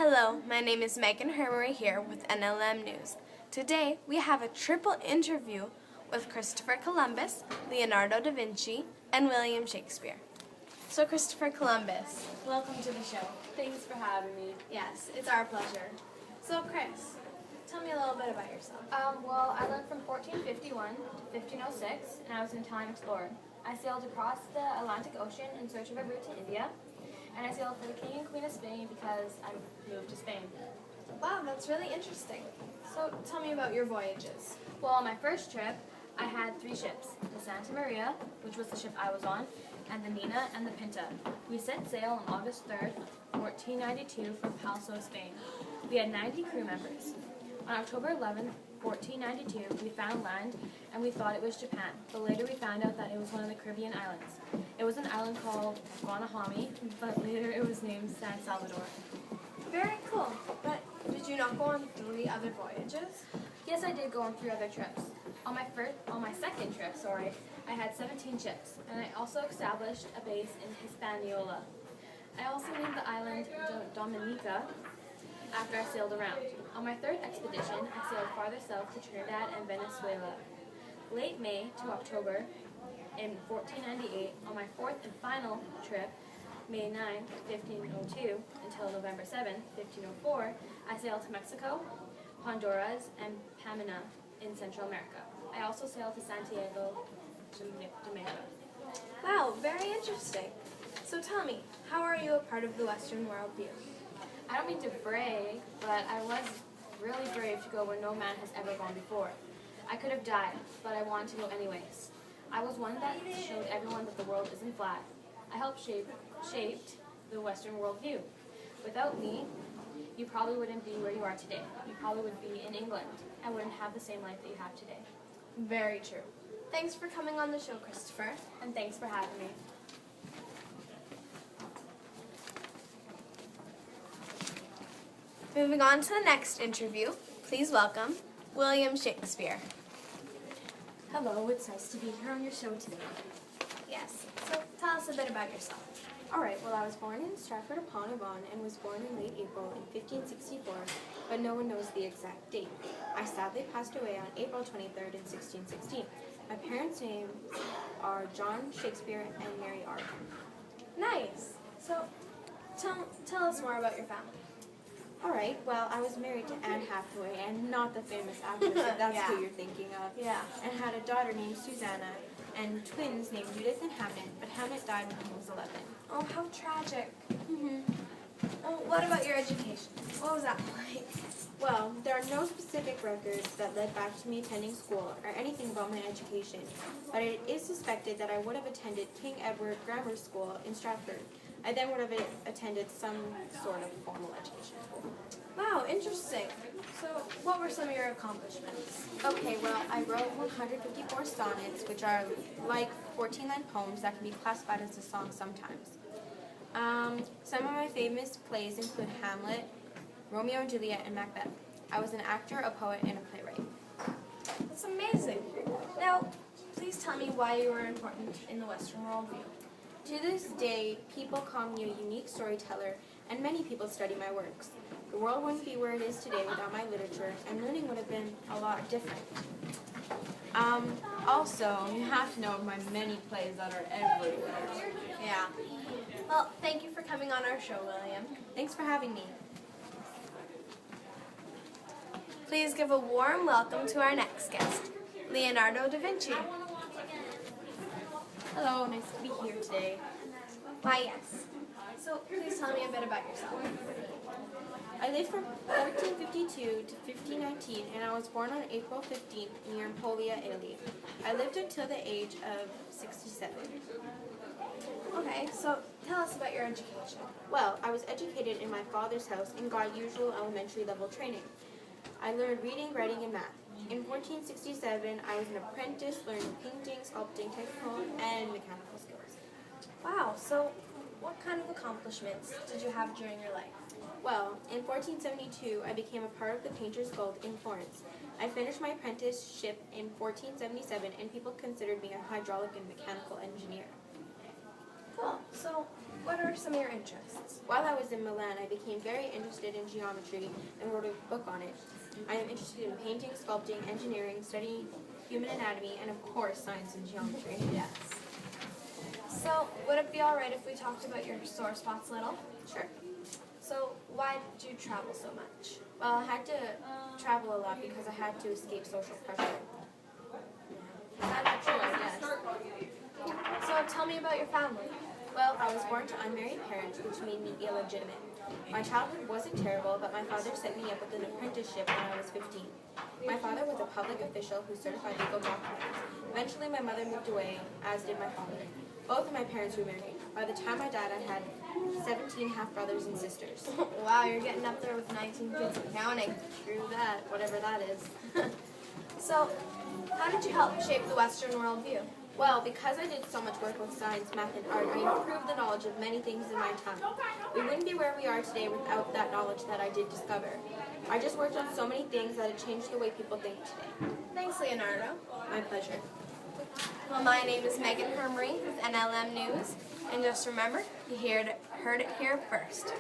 Hello, my name is Megan Hermery here with NLM News. Today we have a triple interview with Christopher Columbus, Leonardo da Vinci, and William Shakespeare. So Christopher Columbus, welcome to the show. Thanks for having me. Yes, it's our pleasure. So Chris, tell me a little bit about yourself. Well, I lived from 1451 to 1506, and I was an Italian explorer. I sailed across the Atlantic Ocean in search of a route to India, and I sailed for the King and Queen of Spain because I moved to Spain. Wow, that's really interesting. So tell me about your voyages. Well, on my first trip, I had 3 ships, the Santa Maria, which was the ship I was on, and the Nina and the Pinta. We set sail on August 3rd, 1492 from Palso, Spain. We had 90 crew members. On October 11th, 1492, we found land, and we thought it was Japan, but later we found out that it was one of the Caribbean islands. It was an island called Guanahani, but later it was named San Salvador. Very cool. But did you not go on 3 other voyages? Yes, I did go on 3 other trips. On my second trip, I had 17 ships, and I also established a base in Hispaniola. I also named the island Dominica after I sailed around. On my 3rd expedition, I sailed farther south to Trinidad and Venezuela. Late May to October in 1498, on my 4th and final trip, May 9, 1502, until November 7, 1504, I sailed to Mexico, Honduras, and Panama in Central America. I also sailed to Santiago, Jamaica. Wow, very interesting. So tell me, how are you a part of the Western Worldview? I don't mean to brag, but I was really brave to go where no man has ever gone before. I could have died, but I wanted to go anyways. I was one that showed everyone that the world isn't flat. I helped shaped the Western Worldview. Without me, you probably wouldn't be where you are today. You probably would be in England and wouldn't have the same life that you have today. Very true. Thanks for coming on the show, Christopher. And thanks for having me. Moving on to the next interview, please welcome William Shakespeare. Hello, it's nice to be here on your show today. Yes, so tell us a bit about yourself. Alright, well I was born in Stratford-upon-Avon and was born in late April in 1564, but no one knows the exact date. I sadly passed away on April 23rd in 1616. My parents' names are John Shakespeare and Mary Art. Nice. So tell us more about your family. Alright, well I was married to Anne Hathaway, and not the famous actress, if that's Yeah. who you're thinking of. Yeah. And had a daughter named Susanna, and twins named Judith and Hamnet, but Hamnet died when he was 11. Oh, how tragic. Oh, what about your education? What was that like? Well, there are no specific records that led back to me attending school or anything about my education, but it is suspected that I would have attended King Edward Grammar School in Stratford. I then would have attended some sort of formal education. Wow, interesting. So what were some of your accomplishments? Okay, well, I wrote 154 sonnets, which are like 14-line poems that can be classified as a song sometimes. Some of my famous plays include Hamlet, Romeo and Juliet, and Macbeth. I was an actor, a poet, and a playwright. That's amazing. Now, please tell me why you were important in the Western Worldview. To this day, people call me a unique storyteller, and many people study my works. The world wouldn't be where it is today without my literature, and learning would have been a lot different. Also, you have to know of my many plays that are everywhere. Yeah. Well, thank you for coming on our show, William. Thanks for having me. Please give a warm welcome to our next guest, Leonardo da Vinci. Hello, nice to be here today. Why, yes. So please tell me a bit about yourself. I lived from 1452 to 1519, and I was born on April 15th near Empolia, Italy. I lived until the age of 67. Okay, so tell us about your education. Well, I was educated in my father's house and got usual elementary level training. I learned reading, writing, and math. In 1467, I was an apprentice learning painting, sculpting, technical, and mechanical skills. Wow, so what kind of accomplishments did you have during your life? Well, in 1472, I became a part of the Painters Guild in Florence. I finished my apprenticeship in 1477, and people considered me a hydraulic and mechanical engineer. Cool. So What are some of your interests? While I was in Milan, I became very interested in geometry and wrote a book on it. I am interested in painting, sculpting, engineering, studying human anatomy, and of course, science and geometry. Yes. So, would it be alright if we talked about your sore spots a little? Sure. So, why did you travel so much? Well, I had to travel a lot because I had to escape social pressure. That's true, I guess. So, tell me about your family. Well, I was born to unmarried parents, which made me illegitimate. My childhood wasn't terrible, but my father set me up with an apprenticeship when I was 15. My father was a public official who certified legal documents. Eventually, my mother moved away, as did my father. Both of my parents were married. By the time I died, I had 17 half-brothers and sisters. Wow, you're getting up there with 19 kids and counting. True that, whatever that is. So, how did you help shape the Western worldview? Well, because I did so much work with science, math, and art, I improved the knowledge of many things in my time. We wouldn't be where we are today without that knowledge that I did discover. I just worked on so many things that it changed the way people think today. Thanks, Leonardo. My pleasure. Well, my name is Megan Hermery with NLM News, and just remember, you heard it here first.